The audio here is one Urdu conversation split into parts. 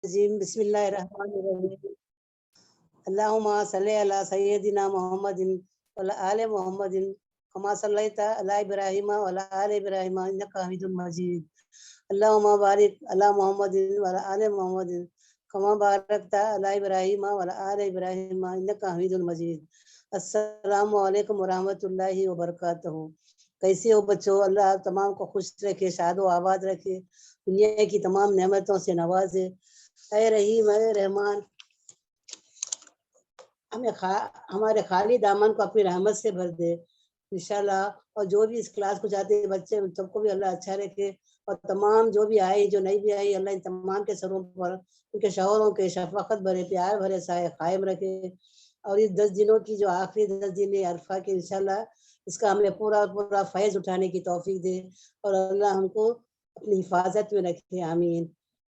الرجیم بسم اللہ الرحمن الرحیم اللہم صلی علی سیدنا محمد وعلی آل محمد کما صلیت علی ابراہیم وعلی آل ابراہیم انک حمید مجید اللہم بارک علی محمد وعلی آل محمد کما بارکت علی ابراہیم وعلی آل ابراہیم انک حمید مجید۔ السلام علیکم ورحمۃ اللہ وبرکاتہ۔ کیسے ہو بچوں؟ اللہ آپ تمام کو خوش رکھے، شاد و آباد رکھے، دنیا کی تمام نعمتوں سے نوازے۔ اے رحیم اے رحمان، ہمارے خالی دامن کو اپنی رحمت سے بھر دے انشاءاللہ۔ اور جو بھی اس کلاس کو جاتے ہیں بچے، ان سب کو بھی اللہ اچھا رکھے، اور تمام جو بھی آئے جو نہیں بھی آئی، اللہ ان تمام کے سروں پر ان کے شوہروں کے شفقت بھرے پیار بھرے سائے قائم رکھے۔ اور اس 10 دنوں کی جو آخری 10 دن عرفہ کے انشاءاللہ اس کا ہمیں پورا فیض اٹھانے کی توفیق دے، اور اللہ ہم کو اپنی حفاظت میں رکھے، آمین۔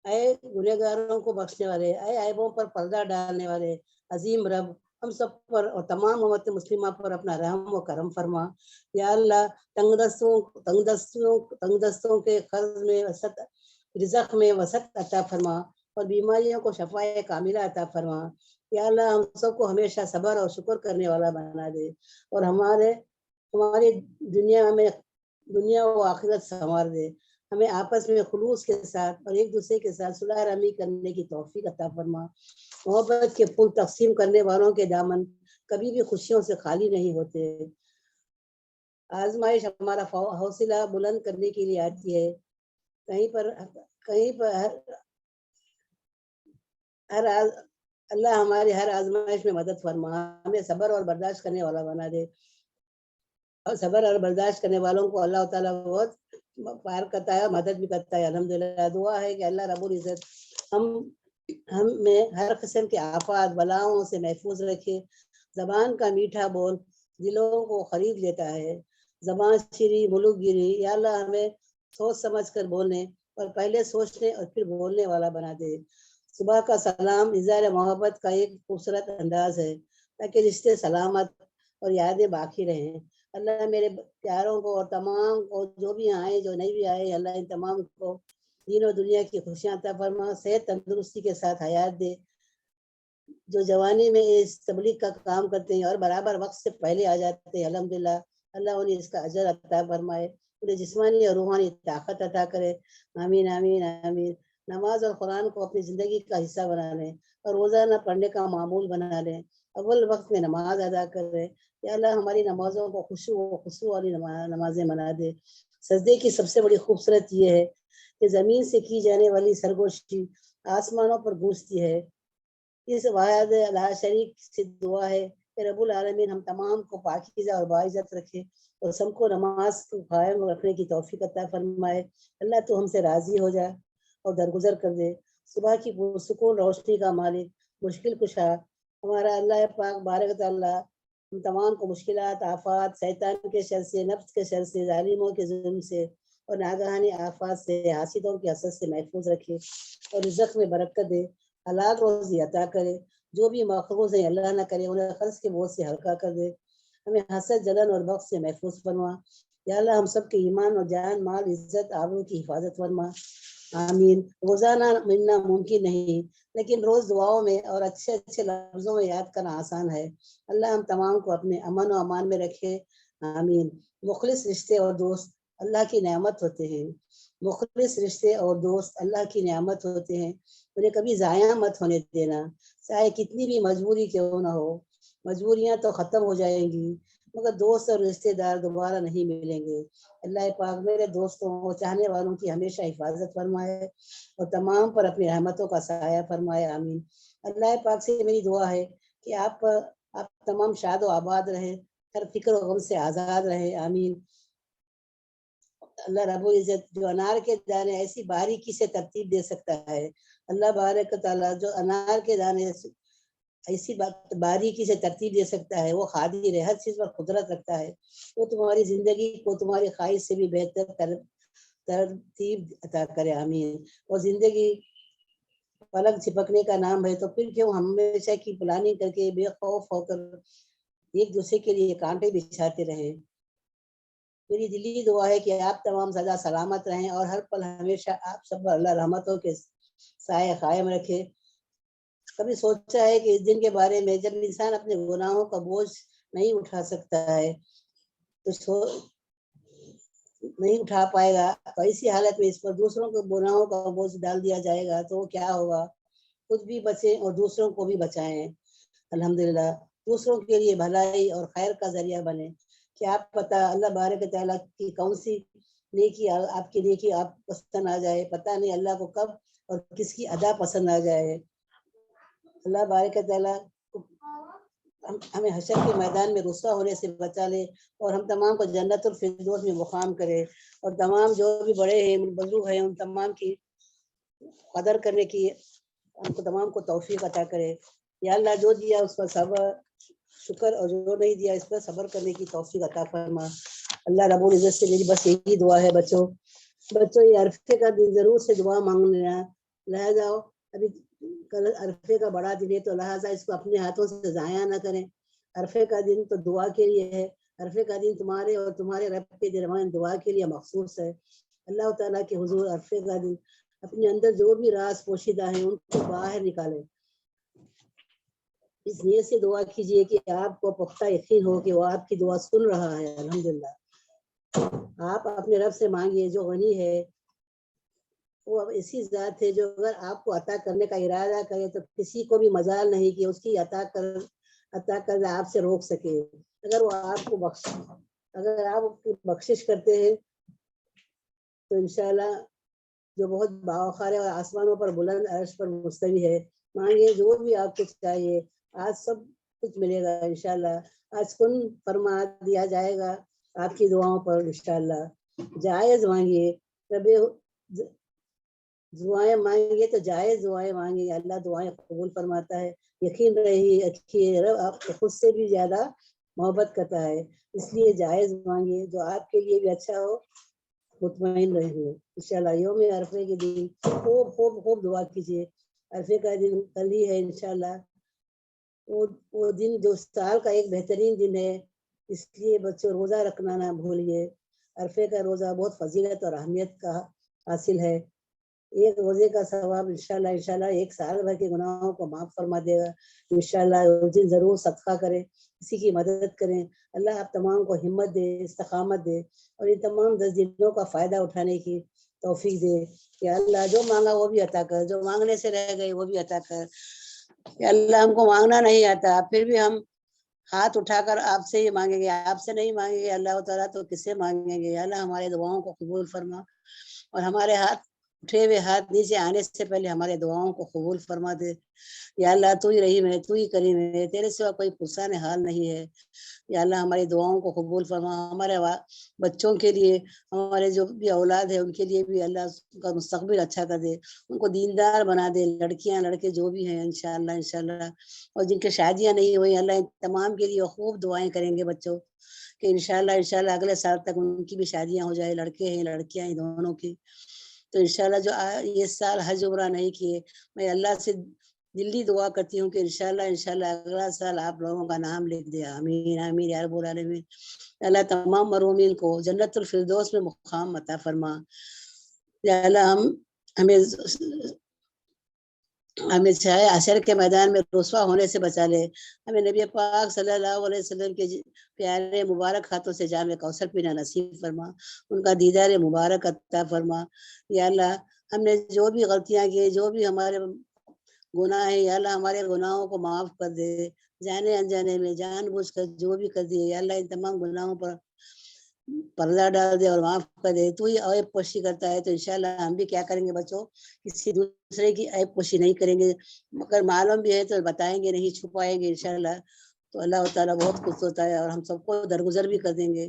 اے گنہگاروں کو بخشنے والے، اے عیبوں پر پردہ ڈالنے والے عظیم رب، ہم سب پر اور تمام امت مسلمہ پر اپنا رحم و کرم فرما یا اللہ۔ تنگ دستوں کے قرض میں وسعت، رزق میں وسعت عطا فرما، اور بیماریوں کو شفائے کاملہ عطا فرما یا اللہ۔ ہم سب کو ہمیشہ صبر اور شکر کرنے والا بنا دے، اور ہماری دنیا و آخرت سنوار دے۔ ہمیں آپس میں خلوص کے ساتھ اور ایک دوسرے کے ساتھ صلح رحمی کرنے کی توفیق عطا فرما۔ محبت کے پھول تقسیم کرنے والوں کے دامن کبھی بھی خوشیوں سے خالی نہیں ہوتے۔ آزمائش ہمارا حوصلہ بلند کرنے کے لیے آتی ہے، کہیں پر اللہ ہماری ہر آزمائش میں مدد فرما، ہمیں صبر اور برداشت کرنے والا بنا دے، اور صبر اور برداشت کرنے والوں کو اللہ تعالیٰ بہت پار کرتا ہے، مدد بھی کرتا ہے، الحمدللہ۔ دعا ہے کہ اللہ رب العزت ہم میں ہر قسم کے آفات بلاؤں سے محفوظ رکھے۔ زبان کا میٹھا بول دلوں کو خرید لیتا ہے، زبان شیری ملک گیری یا اللہ ہمیں سوچ سمجھ کر بولنے، اور پہلے سوچنے اور پھر بولنے والا بنا دے۔ صبح کا سلام اظہار محبت کا ایک خوبصورت انداز ہے، تاکہ رشتے سلامت اور یادیں باقی رہیں۔ اللہ میرے پیاروں کو اور تمام کو جو بھی آئے جو نہیں بھی آئے، اللہ ان تمام کو دین و دنیا کی خوشیاں عطا فرما، صحت تندرستی کے ساتھ حیات دے۔ جو جوانی میں اس تبلیغ کا کام کرتے ہیں اور برابر وقت سے پہلے آ جاتے ہیں، الحمدللہ اللہ انہیں اس کا اجر عطا فرمائے، انہیں جسمانی اور روحانی طاقت عطا کرے، آمین آمین آمین۔ نماز اور قرآن کو اپنی زندگی کا حصہ بنا لیں، اور روزانہ پڑھنے کا معمول بنا لیں، اول وقت میں نماز ادا کر رہے یا اللہ۔ ہماری نمازوں کو خشوع والی نمازیں بنا دے۔ سجدے کی سب سے بڑی خوبصورت یہ ہے کہ زمین سے کی جانے والی سرگوشی آسمانوں پر گونجتی ہے۔ اس واحد لا شریک سے دعا ہے کہ رب العالمین ہم تمام کو پاکیزہ اور باعزت رکھے، اور سب کو نماز کو قائم رکھنے کی توفیق عطا فرمائے۔ اللہ تو ہم سے راضی ہو جا اور درگزر کر دے۔ صبح کی پرسکون روشنی کا مالک، مشکل کشا ہمارا اللہ پاک بارک تعالیٰ ہم تمام کو مشکلات، آفات، شیطان کے شر سے، نفس کے شر سے، ظالموں کے ظلم سے اور ناگہانی آفات سے، حاسدوں کی حسد سے محفوظ رکھے، اور رزق میں برکت دے، حلال روزی عطا کرے۔ جو بھی مقروض ہیں اللہ نہ کرے، انہیں قرض کے بوجھ سے ہلکا کر دے، ہمیں حسد، جلن اور بغض سے محفوظ فرما یا اللہ۔ ہم سب کے ایمان اور جان مال عزت آبرو کی حفاظت فرما، آمین۔ روزانہ ملنا ممکن نہیں، لیکن روز دعاؤں میں اور اچھے لفظوں میں یاد کرنا آسان ہے۔ اللہ ہم تمام کو اپنے امن و امان میں رکھے، آمین۔ مخلص رشتے اور دوست اللہ کی نعمت ہوتے ہیں، مخلص رشتے اور دوست اللہ کی نعمت ہوتے ہیں، انہیں کبھی ضائع مت ہونے دینا، چاہے کتنی بھی مجبوری کیوں نہ ہو۔ مجبوریاں تو ختم ہو جائیں گی، مگر دوست اور رشتے دار دوبارہ نہیں ملیں گے۔ اللہ پاک میرے دوستوں اور چاہنے والوں کی ہمیشہ حفاظت فرمائے، اور تمام پر اپنی رحمتوں کا سایہ فرمائے، آمین۔ اللہ پاک سے میری دعا ہے کہ آپ تمام شاد و آباد رہے، ہر فکر و غم سے آزاد رہے، آمین۔ اللہ رب العزت جو انار کے دانے ایسی باریکی سے ترتیب دے سکتا ہے، اللہ بارک تعالیٰ جو انار کے دانے ایسی باریکی سے ترتیب دے سکتا ہے، وہ قادر ہے، ہر چیز پر قدرت رکھتا ہے، وہ تمہاری زندگی کو تمہاری خواہش سے بھی بہتر ترتیب عطا کرے، آمین۔ اور زندگی پلک جھپکنے کا نام ہے، تو پھر کیوں ہمیشہ کی پلاننگ کر کے بے خوف ہو کر ایک دوسرے کے لیے کانٹے بچھاتے رہے۔ میری دلی دعا ہے کہ آپ تمام سدا سلامت رہیں، اور ہر پل ہمیشہ آپ سب پر اللہ رحمتوں کے سایہ قائم رکھے۔ کبھی سوچا ہے کہ اس دن کے بارے میں جب انسان اپنے گناہوں کا بوجھ نہیں اٹھا سکتا ہے تو نہیں اٹھا پائے گا، تو اسی حالت میں اس پر دوسروں کے گناہوں کا بوجھ ڈال دیا جائے گا تو کیا ہوگا؟ خود بھی بچیں اور دوسروں کو بھی بچائیں۔ الحمدللہ دوسروں کے لیے بھلائی اور خیر کا ذریعہ بنے۔ کیا پتہ اللہ بارک تعالیٰ کی کون سی نیکی آپ کی نیکی آپ پسند آ جائے، پتہ نہیں اللہ کو کب اور کس کی ادا پسند آ جائے۔ اللہ بارک تعالیٰ ہمیں حشر کے میدان میں رسوا ہونے سے بچا لے اور ہم تمام کو جنت الفردوس میں مقام کرے، اور تمام جو بھی بڑے ہیں بزرگ ہیں ان تمام کی قدر کرنے کی ہم کو تمام کو توفیق عطا کرے۔ یا اللہ جو دیا اس پر صبر شکر، اور جو نہیں دیا اس پر صبر کرنے کی توفیق عطا فرما۔ اللہ رب العزت سے میری بس یہی دعا ہے بچوں یہ عرفے کا دن ضرور سے دعا مانگ لینا، لہذا ابھی کل عرفے کا بڑا دن ہے تو لہٰذا اس کو اپنے ہاتھوں سے ضائع نہ کریں۔ عرفے کا دن تو دعا کے لیے ہے، عرفے کا دن تمہارے اور تمہارے رب کے درمیان دعا کے لیے مخصوص ہے۔ اللہ تعالیٰ کے حضور عرفے کا دن اپنے اندر جو بھی راز پوشیدہ ہیں ان کو باہر نکالیں۔ اس نیت سے دعا کیجیے کہ آپ کو پختہ یقین ہو کہ وہ آپ کی دعا سن رہا ہے۔ الحمدللہ آپ اپنے رب سے مانگیے جو غنی ہے، وہ اب ایسی ذات ہے جو اگر آپ کو عطا کرنے کا ارادہ کرے تو کسی کو بھی مجال نہیں کہ اس کی عطا کر آپ سے روک سکے۔ اگر وہ آپ کو اگر آپ بخشش کرتے ہیں تو انشاءاللہ جو بہت باوقار ہے اور آسمانوں پر بلند عرش پر مستوی ہے، مانگے جو بھی آپ کو چاہیے، آج سب کچھ ملے گا انشاءاللہ۔ آج کن فرما دیا جائے گا آپ کی دعاؤں پر انشاءاللہ۔ جائز مانگیے، دعائیں مانگیے تو جائز دعائیں مانگیے، اللہ دعائیں قبول فرماتا ہے۔ یقین رہی اچھی رب آپ کو خود سے بھی زیادہ محبت کرتا ہے، اس لیے جائز مانگیے جو آپ کے لیے بھی اچھا ہو، مطمئن رہیے انشاءاللہ۔ یوم عرفے کے دن خوب دعا کیجیے۔ عرفے کا دن کل ہی ہے انشاءاللہ، وہ دن جو سال کا ایک بہترین دن ہے، اس لیے بچوں روزہ رکھنا نہ بھولیے۔ عرفے کا روزہ بہت فضیلت اور اہمیت کا حاصل ہے۔ ایک روزے کا ثواب انشاءاللہ ایک سال بھر کے گناہوں کو معاف فرما دے گا انشاءاللہ۔ اس دن ضرور صدقہ کریں، کسی کی مدد کریں۔ اللہ آپ تمام کو ہمت دے، استقامت دے، اور ان تمام 10 دنوں کا فائدہ اٹھانے کی توفیق دے۔ کہ اللہ جو مانگا وہ بھی عطا کر، جو مانگنے سے رہ گئی وہ بھی عطا کر۔ کہ اللہ ہم کو مانگنا نہیں آتا، پھر بھی ہم ہاتھ اٹھا کر آپ سے ہی مانگیں گے، آپ سے نہیں مانگیں گے اللہ تعالیٰ تو کس سے مانگیں گے؟ اللہ ہمارے دعاؤں کو قبول فرما، اور ہمارے ہاتھ اٹھے ہوئے ہاتھ نیچے آنے سے پہلے ہمارے دعاؤں کو قبول فرما دے۔ یا اللہ تو ہی رحیم ہے، تو ہی کریم ہے، تیرے سوا کوئی پرسان حال نہیں ہے۔ یا اللہ ہماری دعاؤں کو قبول فرما، ہمارے بچوں کے لیے، ہمارے جو بھی اولاد ہے ان کے لیے بھی اللہ کا مستقبل اچھا کر دے، ان کو دیندار بنا دے، لڑکیاں لڑکے جو بھی ہیں انشاءاللہ۔ اور جن کے شادیاں نہیں ہوئی اللہ ان تمام کے لیے خوب دعائیں کریں گے بچوں کہ انشاءاللہ اگلے سال تک ان کی بھی شادیاں ہو جائے، لڑکے ہیں لڑکیاں ہیں دونوں کی۔ تو انشاءاللہ جو یہ سال حج عمرہ نہیں کیے، میں اللہ سے دلی دعا کرتی ہوں کہ انشاءاللہ اگلا سال آپ لوگوں کا نام لکھ دے۔ آمین آمین یا رب العالمین۔ اللہ تمام مرحومین کو جنت الفردوس میں مقام عطا فرما۔ یا اللہ ہمیں چاہے حشر کے میدان میں رسوا ہونے سے بچا لے، ہمیں نبی پاک صلی اللہ علیہ وسلم کے پیارے مبارک ہاتھوں سے جام کوثر پینا نصیب فرما، ان کا دیدار مبارک عطا فرما۔ یا اللہ ہم نے جو بھی غلطیاں کی، جو بھی ہمارے گناہ ہے، یا اللہ ہمارے گناہوں کو معاف کر دے، جانے انجانے میں جان بوجھ کر جو بھی کر دیے، یا اللہ ان تمام گناہوں پر پردہ ڈال دے اور معاف کر دے۔ تو ہی عیب پوشی کرتا ہے، تو انشاءاللہ ہم بھی کیا کریں گے بچوں، کسی دوسرے کی عیب پوشی نہیں کریں گے، مگر معلوم بھی ہے تو بتائیں گے نہیں، چھپائیں گے انشاءاللہ۔ تو اللہ تعالیٰ بہت خوش ہوتا ہے اور ہم سب کو درگزر بھی کر دیں گے۔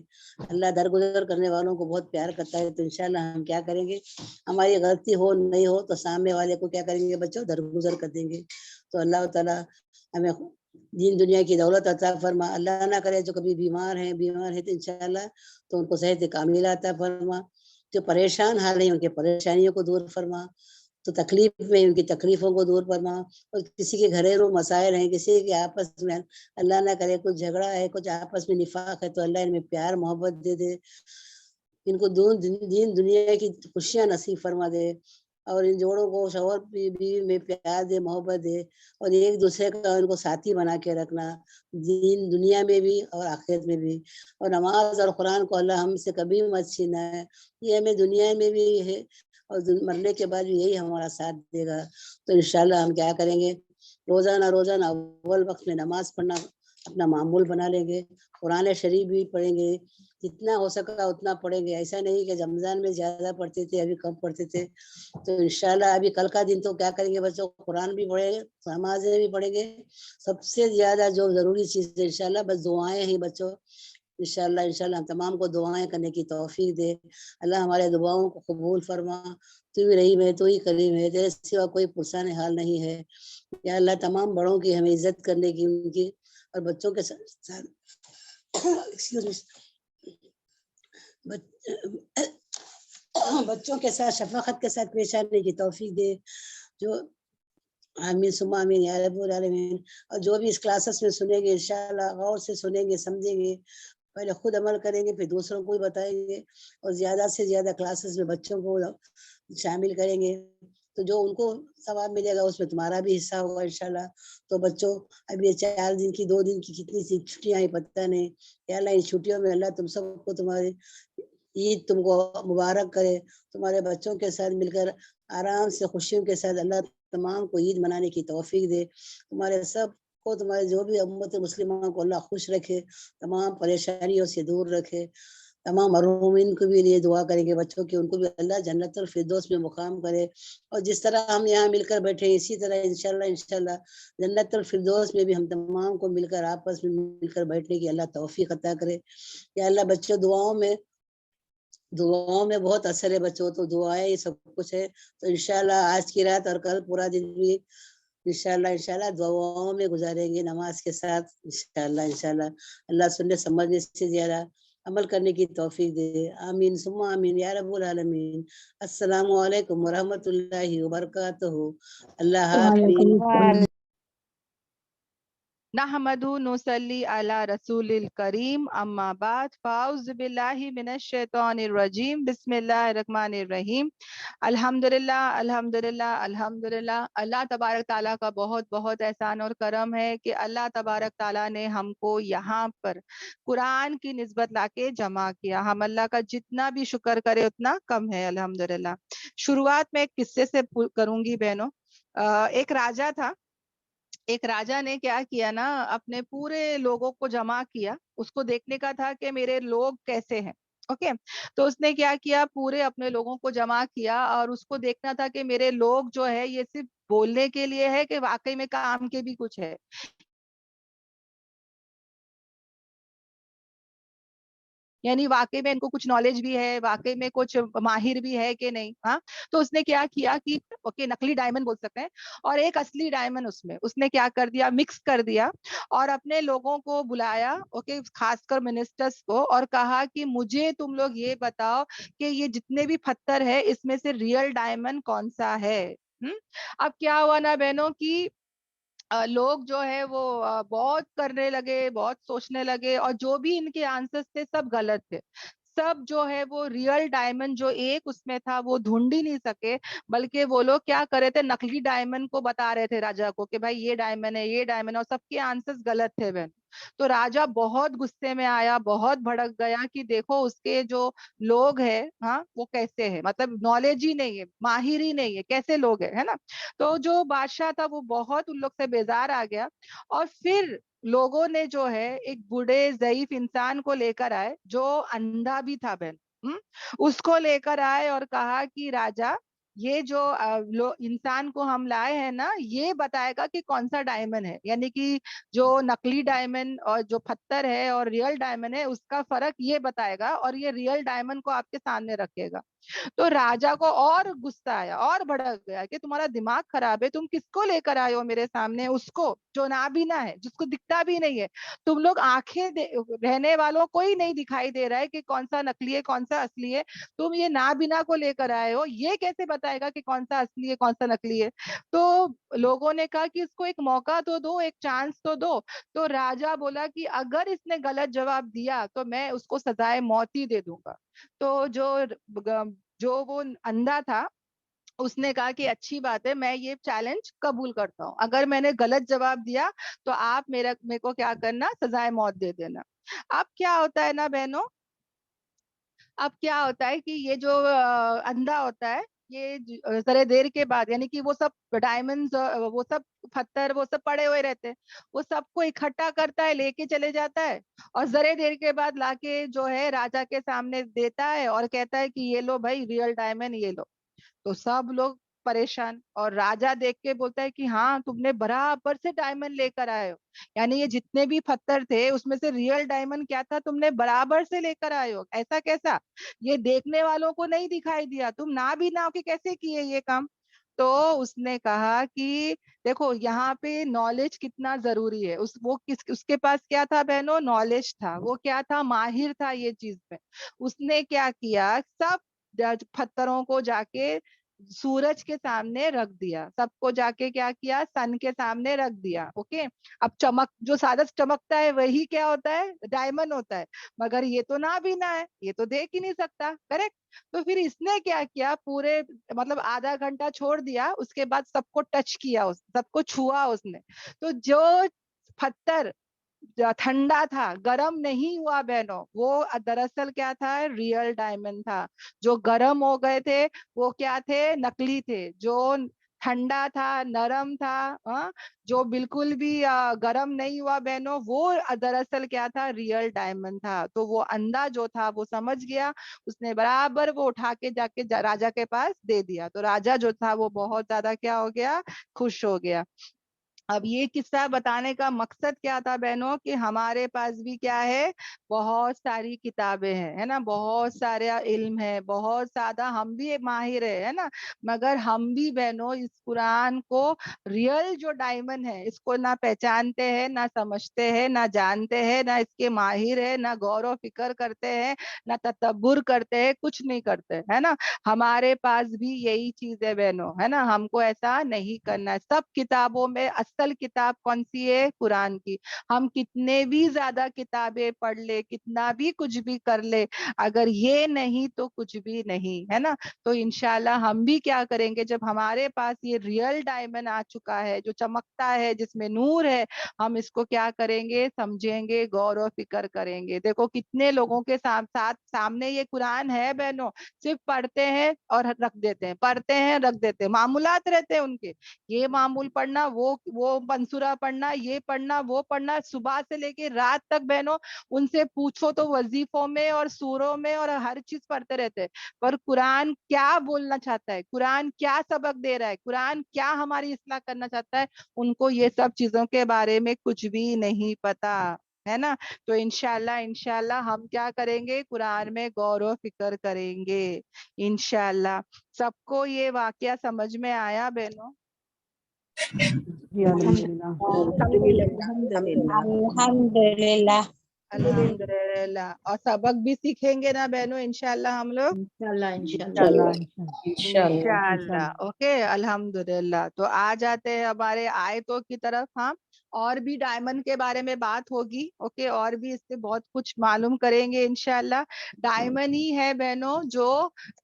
اللہ درگزر کرنے والوں کو بہت پیار کرتا ہے، تو انشاءاللہ ہم کیا کریں گے، ہماری غلطی ہو نہیں ہو تو سامنے والے کو کیا کریں گے بچوں، درگزر کر دیں گے۔ تو اللہ تعالیٰ ہمیں دین دنیا کی دولت عطا فرما، اللہ نہ کرے جو کبھی بیمار ہیں تو انشاءاللہ تو ان کو صحت کاملہ عطا فرما، جو پریشان حال ہیں ان کے پریشانیوں کو دور فرما، تو تکلیف میں ان کی تکلیفوں کو دور فرما، اور کسی کے گھریلو مسائل ہیں، کسی کے آپس میں اللہ نہ کرے کچھ جھگڑا ہے، کچھ آپس میں نفاق ہے، تو اللہ ان میں پیار محبت دے دے، ان کو دین دنیا کی خوشیاں نصیب فرما دے۔ اور ان جوڑوں کو شوہر بیوی میں پیار دے، محبت دے، اور ایک دوسرے کا ان کو ساتھی بنا کے رکھنا، دنیا میں بھی اور آخرت میں بھی. اور نماز اور قرآن کو اللہ ہم سے کبھی مت چھینا ہے، یہ ہمیں دنیا میں بھی ہے اور مرنے کے بعد بھی یہی ہمارا ساتھ دے گا. تو انشاءاللہ ہم کیا کریں گے، روزانہ اول وقت میں نماز پڑھنا اپنا معمول بنا لیں گے. قرآن شریف بھی پڑھیں گے، جتنا ہو سکا اتنا پڑھیں گے. ایسا نہیں کہ رمضان میں زیادہ پڑھتے تھے ابھی کم پڑھتے تھے. تو انشاءاللہ ابھی کل کا دن تو کیا کریں گے بچوں، قرآن بھی پڑھیں گے، نمازیں بھی پڑھیں گے. سب سے زیادہ جو ضروری چیز ہے انشاءاللہ بس دعائیں ہیں بچوں. انشاءاللہ ہم تمام کو دعائیں کرنے کی توفیق دے. اللہ ہمارے دعاؤں کو قبول فرما. تو ہی رحیم ہے، تو ہی کریم ہے، تیرے سوا کوئی پرسان حال نہیں ہے. یا اللہ تمام بڑوں کی ہمیں عزت کرنے کی، ان کی اور بچوں کے ساتھ بچوں کے ساتھ شفقت کے ساتھ پیش آنے کی توفیق دے. جو آمین ثم آمین یا رب العالمین. اور جو بھی اس کلاسز میں سنیں گے انشاءاللہ غور سے سنیں گے، سمجھیں گے، پہلے خود عمل کریں گے پھر دوسروں کو بھی بتائیں گے، اور زیادہ سے زیادہ کلاسز میں بچوں کو شامل کریں گے. تو جو ان کو ثواب ملے گا اس میں تمہارا بھی حصہ ہوگا انشاءاللہ. تو بچوں اب یہ 4 دن کی 2 دن کی کتنی سی چھٹیاں ہیں پتہ نہیں. یا اللہ ان چھٹیوں میں اللہ تم سب کو تمہاری عید تم کو مبارک کرے. تمہارے بچوں کے ساتھ مل کر آرام سے خوشیوں کے ساتھ اللہ تمام کو عید منانے کی توفیق دے. تمہارے سب کو، تمہارے جو بھی امت مسلمہ کو اللہ خوش رکھے، تمام پریشانیوں سے دور رکھے. تمام مرحومین کو بھی لیے دعا کریں گے بچوں کی، ان کو بھی اللہ جنت الفردوس میں مقام کرے. اور جس طرح ہم یہاں مل کر بیٹھے اسی طرح انشاءاللہ جنت الفردوس میں بھی ہم تمام کو مل کر آپس میں مل کر بیٹھنے کی اللہ توفیق عطا کرے. یا اللہ بچوں دعاؤں میں بہت اثر ہے بچوں، تو دعائیں یہ سب کچھ ہے. تو انشاءاللہ آج کی رات اور کل پورا دن بھی انشاءاللہ دعاؤں میں گزاریں گے نماز کے ساتھ. انشاءاللہ اللہ سننے سمجھنے سے زیادہ عمل کرنے کی توفیق دے. آمین ثم آمین یا رب العالمین. السلام علیکم ورحمۃ اللہ وبرکاتہ. اللہ وعلیکم حافظ. السلام. نحمدو نصلی علی رسول الکریم اما بعد فاعوذ باللہ من الشیطان الرجیم بسم اللہ الرحمن الرحیم. الحمدللہ الحمدللہ الحمدللہ. اللہ تبارک تعالیٰ کا بہت بہت احسان اور کرم ہے کہ اللہ تبارک تعالیٰ نے ہم کو یہاں پر قرآن کی نسبت لا کے جمع کیا. ہم اللہ کا جتنا بھی شکر کرے اتنا کم ہے الحمدللہ. شروعات میں ایک قصے سے کروں گی بہنوں. ایک راجا نے کیا کیا نا، اپنے پورے لوگوں کو جمع کیا. اس کو دیکھنے کا تھا کہ میرے لوگ کیسے ہیں. اوکے، تو اس نے کیا کیا، پورے اپنے لوگوں کو جمع کیا اور اس کو دیکھنا تھا کہ میرے لوگ جو ہے یہ صرف بولنے کے لیے ہے کہ واقعی میں کام کے بھی کچھ ہے. یعنی واقعی میں ان کو کچھ نالج بھی ہے، واقعی میں کچھ ماہر بھی ہے کہ نہیں. ہاں، تو اس نے کیا کیا کہ اوکے نقلی ڈائمنڈ بول سکتے ہیں اور ایک اصلی ڈائمنڈ اس نے کیا کر دیا، مکس کر دیا اور اپنے لوگوں کو بلایا، اوکے خاص کر منسٹرز کو، اور کہا کہ مجھے تم لوگ یہ بتاؤ کہ یہ جتنے بھی پتھر ہے اس میں سے ریئل ڈائمنڈ کون سا ہے. اب کیا ہوا نا بہنوں کی لوگ جو ہے وہ بہت کرنے لگے، بہت سوچنے لگے، اور جو بھی ان کے آنسرز تھے سب غلط تھے. سب جو ہے وہ ریئل ڈائمنڈ جو ایک اس میں تھا وہ ڈھونڈ ہی نہیں سکے، بلکہ وہ لوگ کیا کر رہے تھے، نقلی ڈائمنڈ کو بتا رہے تھے راجا کو کہ بھائی یہ ڈائمنڈ ہے، یہ ڈائمنڈ ہے، اور سب کے آنسرز غلط تھے بہن. تو راجا بہت غصے میں آیا، بہت بھڑک گیا کہ دیکھو اس کے جو لوگ ہیں ہاں وہ کیسے ہیں، مطلب نالج ہی نہیں ہے، ماہر ہی نہیں ہے، کیسے لوگ ہیں، ہے نا. تو جو بادشاہ تھا وہ بہت ان لوگ سے بیزار آ گیا، اور پھر لوگوں نے جو ہے ایک بوڑھے ضعیف انسان کو لے کر آئے جو اندھا بھی تھا بہن. اس کو لے کر آئے اور کہا کہ راجا یہ جو انسان کو ہم لائے ہیں نا، یہ بتائے گا کہ کون سا ڈائمنڈ ہے، یعنی کہ جو نقلی ڈائمنڈ اور جو پتھر ہے اور ریئل ڈائمنڈ ہے اس کا فرق یہ بتائے گا، اور یہ ریئل ڈائمنڈ کو آپ کے سامنے رکھے گا. تو راجا کو اور غصہ آیا اور بھڑک گیا کہ تمہارا دماغ خراب ہے، تم کس کو لے کر آئے ہو میرے سامنے، اس کو جو نابینا ہے، جس کو دکھتا بھی نہیں ہے. تم لوگ آنکھیں رہنے والوں کو ہی نہیں دکھائی دے رہا ہے کہ کون سا نقلی ہے کون سا اصلی ہے، تم یہ نابینا کو لے کر آئے ہو، یہ کیسے بتائے گا کہ کون سا اصلی ہے کون سا نقلی ہے. تو لوگوں نے کہا کہ اس کو ایک موقع تو دو، ایک چانس تو دو. تو راجا بولا کہ اگر اس نے غلط جواب دیا تو میں اس کو سزائے موت ہی دے دوں گا. تو جو وہ اندھا تھا اس نے کہا کہ اچھی بات ہے, میں یہ چیلنج قبول کرتا ہوں, اگر میں نے غلط جواب دیا تو آپ میرے کو کیا کرنا, سزائے موت دے دینا. اب کیا ہوتا ہے نا بہنوں, اب کیا ہوتا ہے کہ یہ جو اندھا ہوتا ہے, یہ ذرا دیر کے بعد, یعنی کہ وہ سب ڈائمنڈز, وہ سب پتھر, وہ سب پڑے ہوئے رہتے ہیں, وہ سب کو اکٹھا کرتا ہے, لے کے چلے جاتا ہے, اور ذرا دیر کے بعد لا کے جو ہے راجا کے سامنے دیتا ہے, اور کہتا ہے کہ یہ لو بھائی ریئل ڈائمنڈ, یہ لو. تو سب لوگ پریشان, اور راجا دیکھ کے بولتا ہے کہ ہاں تم نے برابر سے ڈائمنڈ لے کر آئے ہو, یعنی یہ جتنے بھی پتھر تھے اس میں سے ریئل ڈائمنڈ کیا تھا, تم نے برابر سے لے کر آئے ہو. ایسا کیسا, یہ دیکھنے والوں کو نہیں دکھائی دیا, تم نہ بھی نہ کہ کیسے کیے یہ کام. تو اس نے کہا کہ دیکھو یہاں پہ نالج کتنا ضروری ہے, اس کے پاس کیا تھا بہنوں, نالج تھا, وہ کیا تھا, ماہر تھا یہ چیز میں. اس نے کیا کیا, سب پتھروں کو جا کے سورج کے سامنے رکھ دیا, سب کو جا کے کیا کیا, سن کے سامنے رکھ دیا. اوکے, اب چمک جو سادہ چمکتا ہے وہی کیا ہوتا ہے, ڈائمنڈ ہوتا ہے, مگر یہ تو نہ بھی نہ ہے, یہ تو دیکھ ہی نہیں سکتا, کریکٹ. تو پھر اس نے کیا کیا, پورے مطلب آدھا گھنٹہ چھوڑ دیا, اس کے بعد سب کو ٹچ کیا, سب کو چھوا اس نے. تو جو پتھر ٹھنڈا تھا, گرم نہیں ہوا بہنوں, وہ دراصل کیا تھا, ریئل ڈائمنڈ تھا. جو گرم ہو گئے تھے وہ کیا تھے, نکلی تھے. جو ٹھنڈا تھا, نرم تھا, جو بالکل بھی گرم نہیں ہوا بہنوں, وہ دراصل کیا تھا, ریئل ڈائمنڈ تھا. تو وہ اندھا جو تھا وہ سمجھ گیا, اس نے برابر وہ اٹھا کے جا کے راجا کے پاس دے دیا. تو راجا جو تھا وہ بہت زیادہ کیا ہو گیا, خوش ہو گیا. اب یہ قصہ بتانے کا مقصد کیا تھا بہنوں, کہ ہمارے پاس بھی کیا ہے, بہت ساری کتابیں ہیں, ہے نا, بہت سارا علم ہے, بہت زیادہ ہم بھی ماہر ہے نا, مگر ہم بھی بہنوں اس قرآن کو ریئل جو ڈائمنڈ ہے اس کو نہ پہچانتے ہیں, نہ سمجھتے ہیں, نہ جانتے ہیں, نہ اس کے ماہر ہے, نہ غور و فکر کرتے ہیں, نہ تدبر کرتے ہیں, کچھ نہیں کرتے, ہے نا. ہمارے پاس بھی یہی چیز ہے بہنوں, ہے نا, ہم کو ایسا نہیں کرنا ہے. سب کتابوں میں اصل کتاب کون سی ہے, قرآن کی. ہم کتنے بھی زیادہ کتابیں پڑھ لے, کتنا بھی کچھ بھی کر لے, اگر یہ نہیں تو کچھ بھی نہیں, ہے نا. تو انشاءاللہ ہم بھی کیا کریں گے, جب ہمارے پاس یہ ریئل ڈائمنڈ آ چکا ہے, جو چمکتا ہے, جس میں نور ہے, ہم اس کو کیا کریں گے, سمجھیں گے, غور و فکر کریں گے. دیکھو کتنے لوگوں کے ساتھ سامنے یہ قرآن ہے بہنوں, صرف پڑھتے ہیں اور رکھ دیتے ہیں, پڑھتے ہیں رکھ دیتے ہیں, معمولات رہتے ہیں ان کے, یہ معمول پڑھنا, وہ منصورہ پڑھنا, یہ پڑھنا, وہ پڑھنا, صبح سے لے کے رات تک بہنوں ان سے پوچھو تو وظیفوں میں اور سوروں میں اور ہر چیز پڑھتے رہتے ہیں. پر قرآن کیا بولنا چاہتا ہے, قرآن کیا سبق دے رہا ہے, قرآن کیا ہماری اصلاح کرنا چاہتا ہے, ان کو یہ سب چیزوں کے بارے میں کچھ بھی نہیں پتا, ہے نا. تو انشاءاللہ ہم کیا کریں گے, قرآن میں غور و فکر کریں گے انشاءاللہ. سب کو یہ واقعہ سمجھ میں آیا بہنوں؟ جی الحمدللہ. الحمدللہ الحمدللہ الحمدللہ. اور سبق بھی سیکھیں گے نا بہنوں انشاءاللہ ہم لوگ, انشاءاللہ. انشاءاللہ. اوکے, الحمدللہ. تو آ جاتے ہیں ہمارے آیتوں کی طرف. ہاں, اور بھی ڈائمنڈ کے بارے میں بات ہوگی, اوکے, اور بھی اس سے بہت کچھ معلوم کریں گے انشاءاللہ. ڈائمنڈ ہی ہے بہنوں جو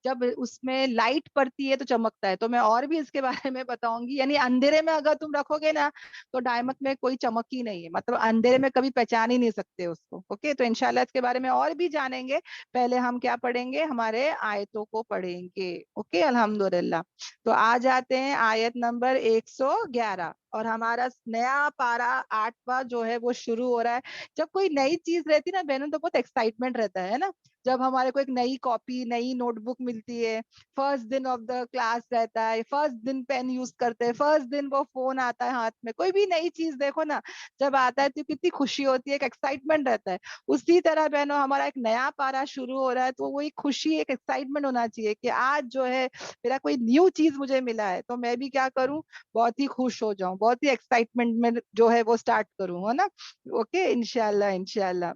جب اس میں لائٹ پڑتی ہے تو چمکتا ہے. تو میں اور بھی اس کے بارے میں بتاؤں گی, یعنی اندھیرے میں اگر تم رکھو گے نا تو ڈائمنڈ میں کوئی چمک ہی نہیں ہے, مطلب اندھیرے میں کبھی پہچان ہی نہیں سکتے اس کو. اوکے, تو انشاءاللہ اس کے بارے میں اور بھی جانیں گے. پہلے ہم کیا پڑھیں گے, ہمارے آیتوں کو پڑھیں گے. اوکے, الحمدللہ. تو آ جاتے ہیں آیت نمبر 111, اور ہمارا نیا پارا 8واں جو ہے وہ شروع ہو رہا ہے. جب کوئی نئی چیز رہتی نا بہنوں تو بہت ایکسائٹمنٹ رہتا ہے نا. جب ہمارے کو ایک نئی کاپی, نئی نوٹ بک ملتی ہے, فرسٹ دن آف دا کلاس رہتا ہے, فرسٹ دن پین یوز کرتے ہیں, فرسٹ دن وہ فون آتا ہے ہاتھ میں, کوئی بھی نئی چیز دیکھو نا جب آتا ہے تو کتنی خوشی ہوتی ہے, ایک ایکسائٹمنٹ رہتا ہے. اسی طرح بہنوں ہمارا ایک نیا پارا شروع ہو رہا ہے, تو وہ ایک خوشی, ایک ایکسائٹمنٹ ہونا چاہیے کہ آج جو ہے میرا کوئی نیو چیز مجھے ملا ہے, تو میں بھی کیا کروں, بہت ہی خوش ہو جاؤں, بہت ہی ایکسائٹمنٹ میں جو ہے وہ سٹارٹ کروں, ہے نا. اوکے, انشاءاللہ.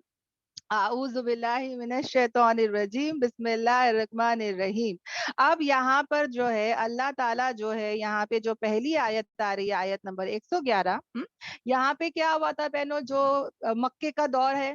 اعوذ باللہ من الشیطان الرجیم, بسم اللہ الرحمن الرحیم. اب یہاں پر جو ہے اللہ تعالیٰ جو ہے یہاں پہ جو پہلی آیت آ رہی ہے, آیت نمبر 111, یہاں پہ کیا ہوا تھا بہنوں, جو مکے کا دور ہے,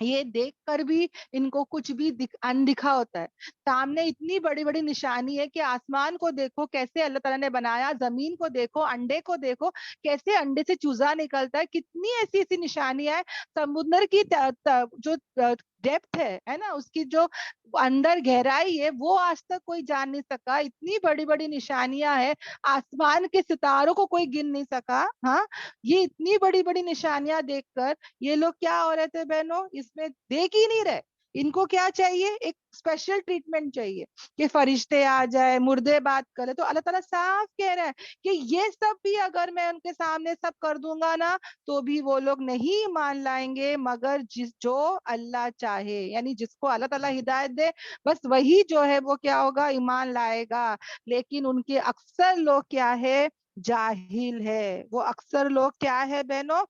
یہ دیکھ کر بھی ان کو کچھ بھی اندکھا ہوتا ہے. سامنے اتنی بڑی بڑی نشانی ہے کہ آسمان کو دیکھو کیسے اللہ تعالیٰ نے بنایا, زمین کو دیکھو, انڈے کو دیکھو کیسے انڈے سے چوزا نکلتا ہے, کتنی ایسی ایسی نشانیاں ہیں. سمندر کی جو ڈیپتھ ہے نا, اس کی جو اندر گہرائی ہے وہ آج تک کوئی جان نہیں سکا. اتنی بڑی بڑی نشانیاں ہیں, آسمان کے ستاروں کو کوئی گن نہیں سکا. ہاں, یہ اتنی بڑی بڑی نشانیاں دیکھ کر یہ لوگ کیا ہو رہے تھے بہنوں, اس میں دیکھ ہی نہیں رہے. ان کو کیا چاہیے, ایک اسپیشل ٹریٹمنٹ چاہیے کہ فرشتے آ جائے, مردے بات کرے. تو اللہ تعالیٰ صاف کہہ رہا ہے کہ یہ سب بھی اگر میں ان کے سامنے سب کر دوں گا نا, تو بھی وہ لوگ نہیں مان لائیں گے, مگر جو اللہ چاہے, یعنی جس کو اللہ تعالیٰ ہدایت دے بس وہی جو ہے وہ کیا ہوگا, ایمان لائے گا. لیکن ان کے اکثر لوگ کیا ہے, جاہل ہے. وہ اکثر لوگ کیا ہے بہنوں,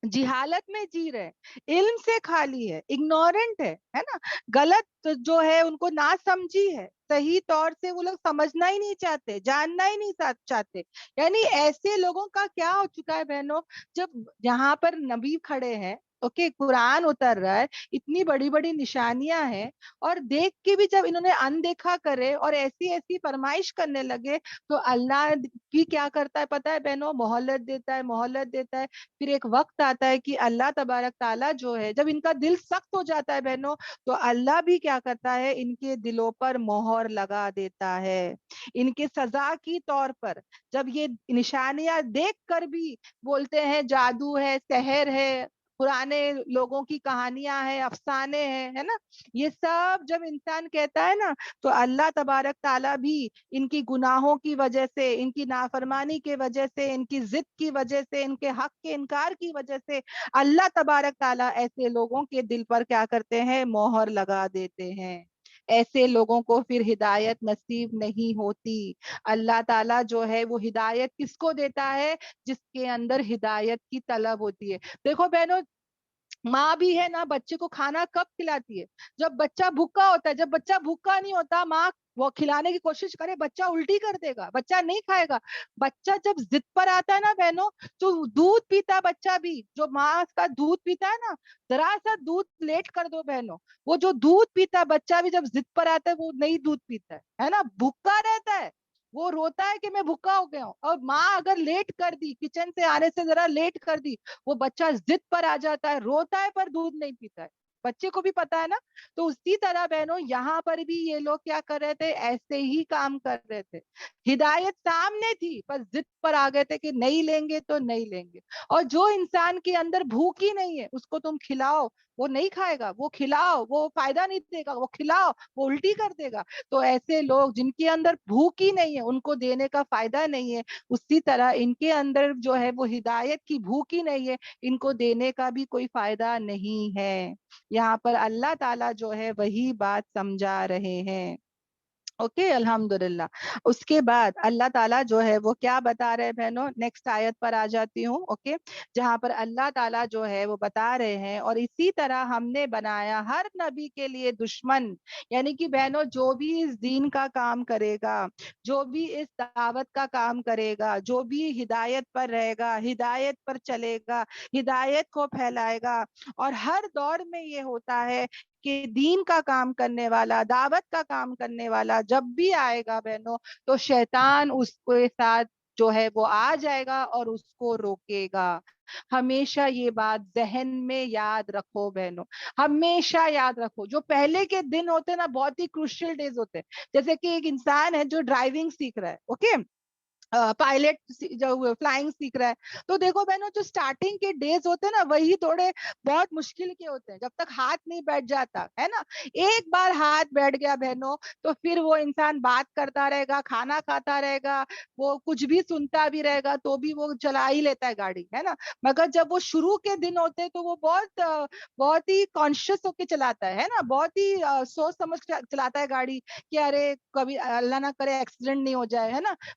جہالت میں جی رہے, علم سے خالی ہے, اگنورنٹ ہے نا, غلط جو ہے ان کو نہ سمجھی ہے, صحیح طور سے وہ لوگ سمجھنا ہی نہیں چاہتے, جاننا ہی نہیں چاہتے. یعنی ایسے لوگوں کا کیا ہو چکا ہے بہنوں, جب یہاں پر نبی کھڑے ہیں, اوکے, قرآن اتر رہا ہے, اتنی بڑی بڑی نشانیاں ہیں, اور دیکھ کے بھی جب انہوں نے اندیکھا کرے اور ایسی ایسی فرمائش کرنے لگے, تو اللہ بھی کیا کرتا ہے پتا ہے بہنوں, مہلت دیتا ہے, مہلت دیتا ہے. پھر ایک وقت آتا ہے کہ اللہ تبارک تعالیٰ جو ہے, جب ان کا دل سخت ہو جاتا ہے بہنوں, تو اللہ بھی کیا کرتا ہے, ان کے دلوں پر مہر لگا دیتا ہے. ان کے سزا کی طور پر جب یہ نشانیاں دیکھ کر بھی بولتے ہیں جادو ہے, سحر ہے, پرانے لوگوں کی کہانیاں ہیں, افسانے ہیں, ہے نا, یہ سب جب انسان کہتا ہے نا, تو اللہ تبارک تعالیٰ بھی ان کی گناہوں کی وجہ سے, ان کی نافرمانی کی وجہ سے, ان کی ضد کی وجہ سے, ان کے حق کے انکار کی وجہ سے, اللہ تبارک تعالیٰ ایسے لوگوں کے دل پر کیا کرتے ہیں, مہر لگا دیتے ہیں. ایسے لوگوں کو پھر ہدایت نصیب نہیں ہوتی. اللہ تعالیٰ جو ہے وہ ہدایت کس کو دیتا ہے, جس کے اندر ہدایت کی طلب ہوتی ہے. دیکھو بہنوں, ماں بھی ہے نا, بچے کو کھانا کب کھلاتی ہے, جب بچہ بھوکا ہوتا ہے. جب بچہ بھوکا نہیں ہوتا, ماں وہ کھلانے کی کوشش کرے, بچہ الٹی کر دے گا, بچہ نہیں کھائے گا. بچہ جب ضد پر آتا ہے نا بہنوں, تو دودھ پیتا بچہ بھی, جو ماں کا دودھ پیتا ہے نا, ذرا سا دودھ لیٹ کر دو بہنوں, وہ جو دودھ پیتا بچہ بھی جب ضد پر آتا ہے, وہ نہیں دودھ پیتا ہے نا, بھوکا رہتا ہے, وہ روتا ہے کہ میں بھوکا ہو گیا ہوں. اور ماں اگر لیٹ کر دی, کچن سے آنے سے ذرا لیٹ کر دی, وہ بچہ ضد پر آ جاتا ہے, روتا ہے پر دودھ نہیں پیتا ہے. بچے کو بھی پتا ہے نا. تو اسی طرح بہنوں یہاں پر بھی یہ لوگ کیا کر رہے تھے, ایسے ہی کام کر رہے تھے. ہدایت سامنے تھی, پر ضد پر آ گئے تھے کہ نہیں لیں گے تو نہیں لیں گے. اور جو انسان کے اندر بھوک ہی نہیں ہے, اس کو تم کھلاؤ, وہ نہیں کھائے گا. وہ کھلاؤ, وہ فائدہ نہیں دے گا. وہ کھلاؤ, وہ الٹی کر دے گا. تو ایسے لوگ جن کے اندر بھوک ہی نہیں ہے, ان کو دینے کا فائدہ نہیں ہے. اسی طرح ان کے اندر جو ہے وہ ہدایت کی بھوک ہی نہیں ہے, ان کو دینے کا بھی کوئی فائدہ نہیں ہے. یہاں پر اللہ تعالیٰ جو ہے وہی بات سمجھا رہے ہیں. اوکے, الحمدللہ. اس کے بعد اللہ تعالیٰ جو ہے وہ کیا بتا رہے ہیں بہنوں, نیکسٹ آیت پر آ جاتی ہوں. اوکے, جہاں پر اللہ تعالیٰ جو ہے وہ بتا رہے ہیں, اور اسی طرح ہم نے بنایا ہر نبی کے لیے دشمن. یعنی کہ بہنوں, جو بھی اس دین کا کام کرے گا, جو بھی اس دعوت کا کام کرے گا, جو بھی ہدایت پر رہے گا, ہدایت پر چلے گا, ہدایت کو پھیلائے گا. اور ہر دور میں یہ ہوتا ہے کہ دین کا کام کرنے والا, دعوت کا کام کرنے والا جب بھی آئے گا بہنوں, تو شیطان اس کے ساتھ جو ہے وہ آ جائے گا اور اس کو روکے گا. ہمیشہ یہ بات ذہن میں یاد رکھو بہنوں, ہمیشہ یاد رکھو. جو پہلے کے دن ہوتے نا, بہت ہی کروشل ڈیز ہوتے. جیسے کہ ایک انسان ہے جو ڈرائیونگ سیکھ رہا ہے, اوکے, پائلٹ جو فلائنگ سیکھ رہا ہے, تو دیکھو بہنوں, جو سٹارٹنگ کے ڈیز ہوتے ہیں نا, وہی تھوڑے بہت مشکل کے ہوتے ہیں, جب تک ہاتھ نہیں بیٹھ جاتا ہے نا. ایک بار ہاتھ بیٹھ گیا بہنوں, تو پھر وہ انسان بات کرتا رہے گا, کھانا کھاتا رہے گا, وہ کچھ بھی سنتا بھی رہے گا, تو بھی وہ چلا ہی لیتا ہے گاڑی, ہے نا. مگر جب وہ شروع کے دن ہوتے تو وہ بہت ہی کانشیس ہو کے چلاتا ہے نا, بہت ہی سوچ سمجھ کے چلاتا ہے گاڑی, کہ ارے کبھی اللہ نہ کرے ایکسیڈنٹ نہیں ہو جائے, ہے نا.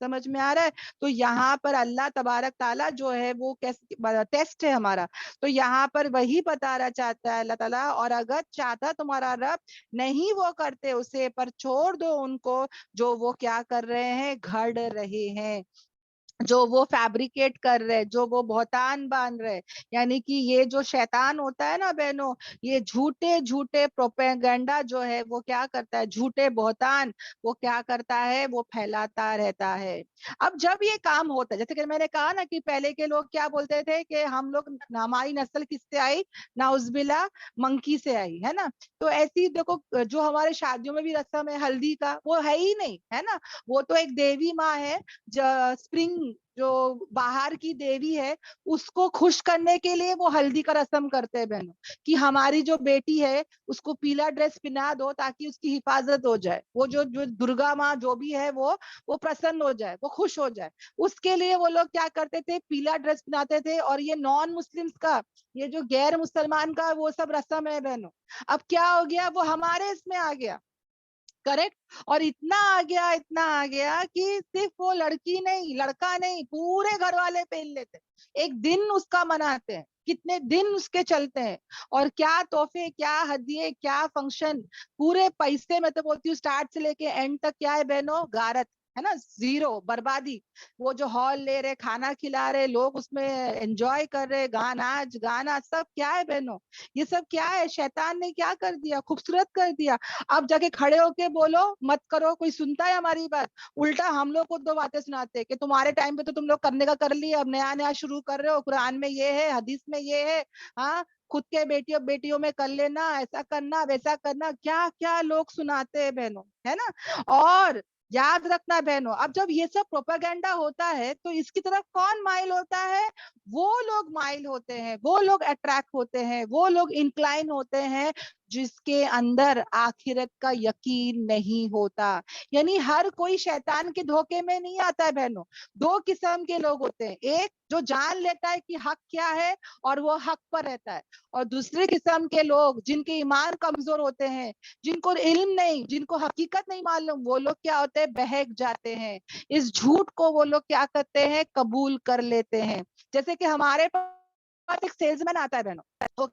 سمجھ میں آ رہا ہے؟ تو یہاں پر اللہ تبارک تعالیٰ جو ہے وہ کیسے ٹیسٹ ہے ہمارا، تو یہاں پر وہی بتانا چاہتا ہے اللہ تعالیٰ، اور اگر چاہتا تمہارا رب نہیں وہ کرتے اسے، پر چھوڑ دو ان کو جو وہ کیا کر رہے ہیں، گھڑ رہے ہیں، جو وہ فیبریکیٹ کر رہے، جو وہ بہتان باندھ رہے. یعنی کہ یہ جو شیطان ہوتا ہے نا بہنوں، یہ جھوٹے جھوٹے پروپیگنڈا جو ہے وہ کیا کرتا ہے، جھوٹے بہتان وہ کیا کرتا ہے، وہ پھیلاتا رہتا ہے. اب جب یہ کام ہوتا ہے، جیسے کہ میں نے کہا نا کہ پہلے کے لوگ کیا بولتے تھے کہ ہم لوگ، ہماری نسل کس سے آئی، نعوذ باللہ منکی سے آئی ہے نا. تو ایسی دیکھو جو ہمارے شادیوں میں بھی رسم ہے ہلدی کا، وہ ہے ہی نہیں ہے نا، وہ تو ایک دیوی ماں ہے، اسپرنگ جو باہر کی دیوی ہے، اس کو خوش کرنے کے لیے وہ ہلدی کا رسم کرتے ہیں بہنوں، کہ ہماری جو بیٹی ہے اس کو پیلا ڈریس پہنا دو تاکہ اس کی حفاظت ہو جائے، وہ جو درگا ماں جو بھی ہے وہ پرسن ہو جائے، وہ خوش ہو جائے. اس کے لیے وہ لوگ کیا کرتے تھے، پیلا ڈریس پہناتے تھے. اور یہ نان مسلمس کا، یہ جو غیر مسلمان کا وہ سب رسم ہے بہنوں. اب کیا ہو گیا، وہ ہمارے اس میں آ گیا، کریکٹ. اور اتنا آ گیا کہ صرف وہ لڑکی نہیں، لڑکا نہیں، پورے گھر والے پہن لیتے، ایک دن اس کا مناتے ہیں، کتنے دن اس کے چلتے ہیں، اور کیا تحفے، کیا ہدیے، کیا فنکشن، پورے پیسے میں تو بولتی ہوں اسٹارٹ سے لے کے اینڈ تک کیا ہے بہنوں، غارت ہے نا، زیرو، بربادی. وہ جو ہال لے رہے، کھانا کھلا رہے لوگ، اس میں انجوائے کر رہے، گانا سب کیا ہے بہنوں، یہ سب کیا ہے، شیطان نے کیا کر دیا، خوبصورت کر دیا. اب جا کے کھڑے ہو کے بولو مت کرو، کوئی سنتا ہے ہماری بات؟ الٹا ہم لوگ کو دو باتیں سناتے کہ تمہارے ٹائم پہ تو تم لوگ کرنے کا کر لیے، اب نیا شروع کر رہے ہو، قرآن میں یہ ہے، حدیث میں یہ ہے، ہاں خود کے بیٹیوں میں کر لینا، ایسا کرنا ویسا کرنا، کیا کیا لوگ سناتے ہیں بہنوں، ہے نا. اور یاد رکھنا بہنوں، اب جب یہ سب پروپیگنڈا ہوتا ہے تو اس کی طرف کون مائل ہوتا ہے، وہ لوگ مائل ہوتے ہیں، وہ لوگ اٹریکٹ ہوتے ہیں، وہ لوگ انکلائن ہوتے ہیں جس کے اندر آخرت کا یقین نہیں ہوتا. یعنی ہر کوئی شیطان کے دھوکے میں نہیں آتا ہے بہنوں. دو قسم کے لوگ ہوتے ہیں، ایک جو جان لیتا ہے کہ حق کیا ہے اور وہ حق پر رہتا ہے، اور دوسری قسم کے لوگ جن کے ایمان کمزور ہوتے ہیں، جن کو علم نہیں، جن کو حقیقت نہیں معلوم، وہ لوگ کیا ہوتے ہیں، بہک جاتے ہیں، اس جھوٹ کو وہ لوگ کیا کرتے ہیں، قبول کر لیتے ہیں. جیسے کہ ہمارے پاس ایک سیلز مین آتا ہے بہنوں،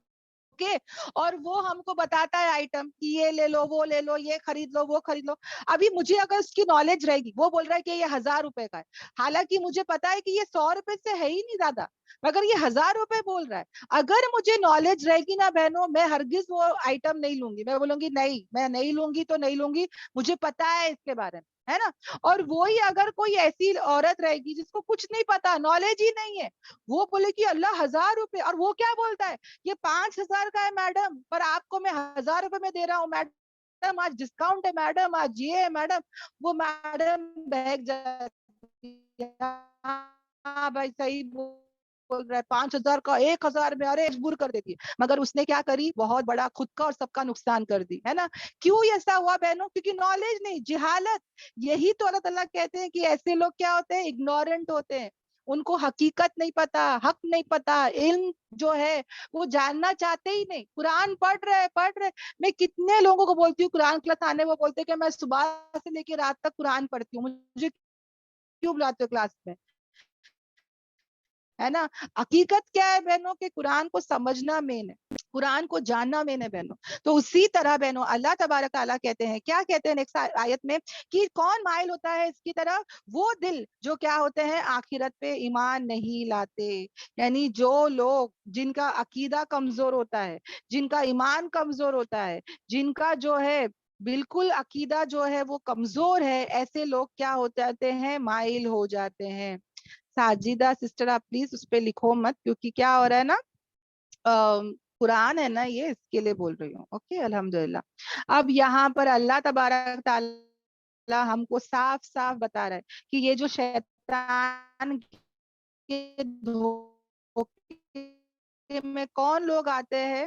اور وہ ہم کو بتاتا ہے آئٹم کہ یہ لے لو، وہ لے لو، یہ خرید لو، وہ خرید لو. ابھی مجھے اگر اس کی نالج رہے گی، وہ بول رہا ہے کہ یہ 1000 روپے کا ہے، حالانکہ مجھے پتا ہے کہ یہ 100 روپے سے ہے ہی نہیں زیادہ، مگر یہ 1000 روپے بول رہا ہے. اگر مجھے نالج رہے گی نا بہنوں، میں ہرگز وہ آئٹم نہیں لوں گی، میں بولوں گی نہیں، میں نہیں لوں گی تو نہیں لوں گی، مجھے پتا ہے اس کے بارے میں، ہے نا. اور وہی اگر کوئی ایسی عورت رہے گی جس کو کچھ نہیں پتا، نالج ہی نہیں ہے، وہ بولے کہ اللہ 1000 روپے، اور وہ کیا بولتا ہے، یہ 5000 کا ہے میڈم، پر آپ کو میں 1000 روپے میں دے رہا ہوں میڈم، آج ڈسکاؤنٹ ہے میڈم، آج یہ ہے میڈم. وہ میڈم بہک جاتی ہے، ہاں بھائی صحیح بول رہا ہے، 5000 کا 1000 میں، ارے مجبور کر دیتی ہے. مگر اس نے کیا کری، بہت بڑا خود کا اور سب کا نقصان کر دی، ہے نا. کیوں ایسا ہوا بہنوں؟ کیونکہ نالج نہیں، جہالت. یہی تو اللہ تعالیٰ کہتے ہیں کہ ایسے لوگ کیا ہوتے ہیں، اگنورنٹ ہوتے ہیں، ان کو حقیقت نہیں پتا، حق نہیں پتا، علم جو ہے وہ جاننا چاہتے ہی نہیں. قرآن پڑھ رہے. میں کتنے لوگوں کو بولتی ہوں قرآن کلاس آنے، وہ بولتے کہ میں صبح سے لے کے رات تک قرآن پڑھتی ہوں، مجھے کیوں بلاتے ہو کلاس میں، ہے نا. حقیقت کیا ہے بہنوں، کہ قرآن کو سمجھنا مین ہے، قرآن کو جاننا مین ہے بہنوں. تو اسی طرح بہنوں اللہ تبارک تعالیٰ کہتے ہیں، کیا کہتے ہیں نیکسٹ آیت میں، کہ کون مائل ہوتا ہے اس کی طرف، وہ دل جو کیا ہوتے ہیں، آخرت پہ ایمان نہیں لاتے. یعنی جو لوگ جن کا عقیدہ کمزور ہوتا ہے، جن کا ایمان کمزور ہوتا ہے، جن کا جو ہے بالکل عقیدہ جو ہے وہ کمزور ہے، ایسے لوگ کیا ہو جاتے ہیں، مائل ہو جاتے ہیں. ساجدہ سسٹر آپ پلیز اس پہ لکھو مت، کیونکہ کیا ہو رہا ہے نا، قرآن ہے نا یہ، اس کے لیے بول رہی ہوں. اوکے الحمدللہ. اب یہاں پر اللہ تبارک تعالیٰ ہم کو صاف صاف بتا رہا ہے کہ یہ جو شیطان کے دھوکے میں کون لوگ آتے ہیں،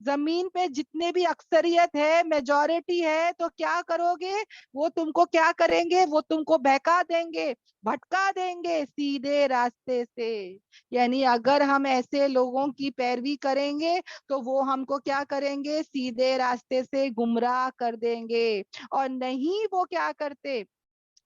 زمین پہ جتنے بھی اکثریت ہے, میجورٹی ہے, تو کیا کرو گے, وہ تم کو کیا کریں گے, وہ تم کو بہکا دیں گے, بھٹکا دیں گے سیدھے راستے سے. یعنی اگر ہم ایسے لوگوں کی پیروی کریں گے تو وہ ہم کو کیا کریں گے, سیدھے راستے سے گمراہ کر دیں گے. اور نہیں وہ کیا کرتے,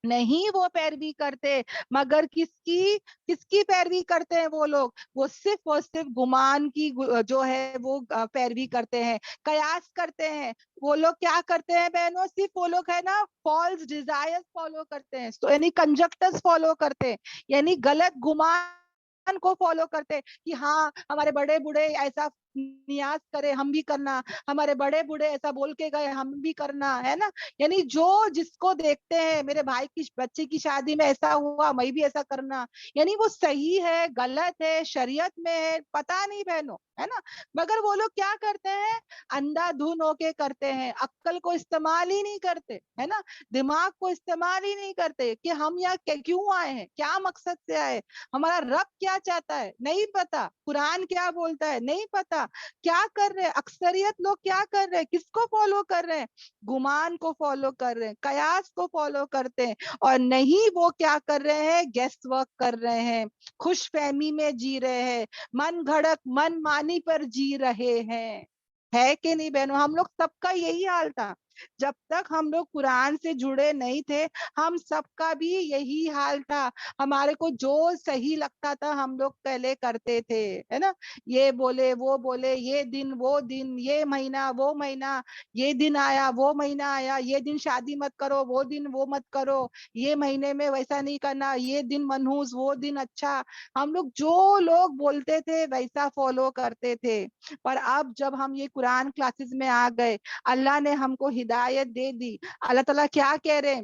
نہیں وہ پیروی کرتے, مگر کس کی پیروی کرتے ہیں وہ لوگ, وہ صرف اور صرف گمان کی جو ہے وہ پیروی کرتے ہیں, قیاس کرتے ہیں. وہ لوگ کیا کرتے ہیں بہنوں, صرف وہ لوگ ہے نا فالس ڈیزائر فالو کرتے ہیں, یعنی کنجکٹرز فالو کرتے ہیں, یعنی غلط گمان کو فالو کرتے کہ ہاں ہمارے بڑے بوڑھے ایسا نیاز کرے ہم بھی کرنا, ہمارے بڑے بوڑھے ایسا بول کے گئے ہم بھی کرنا, ہے نا. یعنی جو جس کو دیکھتے ہیں, میرے بھائی کی بچے کی شادی میں ایسا ہوا میں بھی ایسا کرنا, یعنی وہ صحیح ہے غلط ہے شریعت میں ہے پتا نہیں بہنوں, ہے نا. مگر وہ لوگ کیا کرتے ہیں, اندھا دھن ہو کے کرتے ہیں, عقل کو استعمال ہی نہیں کرتے, ہے نا, دماغ کو استعمال ہی نہیں کرتے کہ ہم یہاں کیوں آئے ہیں, کیا مقصد سے آئے, ہمارا رب کیا چاہتا ہے نہیں پتا, قرآن کیا بولتا ہے نہیں پتا, کیا کر رہے اکثریت لوگ, کیا کر رہے, کس کو فالو کر رہے ہیں, گمان کو فالو کر رہے ہیں, قیاس کو فالو کرتے ہیں. اور نہیں وہ کیا کر رہے ہیں, گیس ورک کر رہے ہیں, خوش فہمی میں جی رہے ہیں, من گھڑت من مانی پر جی رہے ہیں. ہے کہ نہیں بہنوں, ہم لوگ سب کا یہی حال تھا جب تک ہم لوگ قرآن سے جڑے نہیں تھے, ہم سب کا بھی یہی حال تھا. ہمارے کو جو صحیح لگتا تھا ہم لوگ پہلے کرتے تھے, ہے نا, یہ بولے وہ بولے, یہ دن وہ دن, یہ مہینہ وہ مہینہ, یہ دن آیا وہ مہینہ آیا, یہ دن شادی مت کرو وہ دن وہ مت کرو, یہ مہینے میں ویسا نہیں کرنا, یہ دن منحوس وہ دن اچھا. ہم لوگ جو لوگ بولتے تھے ویسا فالو کرتے تھے. پر اب جب ہم یہ قرآن کلاسز میں آ گئے, اللہ نے ہم کو ہدایت دے دی. اللہ تعالیٰ کیا کہہ رہے ہیں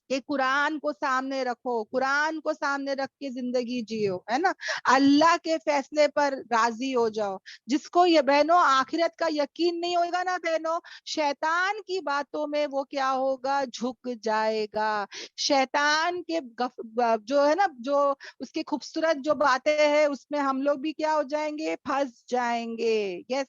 کہ قرآن کو سامنے رکھو, قرآن کو سامنے رکھ کے زندگی جیو, ہے نا, اللہ کے فیصلے پر راضی ہو جاؤ. جس کو یہ بہنوں آخرت کا یقین نہیں ہوگا نا بہنوں, شیطان کی باتوں میں وہ کیا ہوگا, جھک جائے گا. شیطان کے جو ہے نا, جو اس کی خوبصورت جو باتیں ہیں اس میں ہم لوگ بھی کیا ہو جائیں گے, پھنس جائیں گے. یس,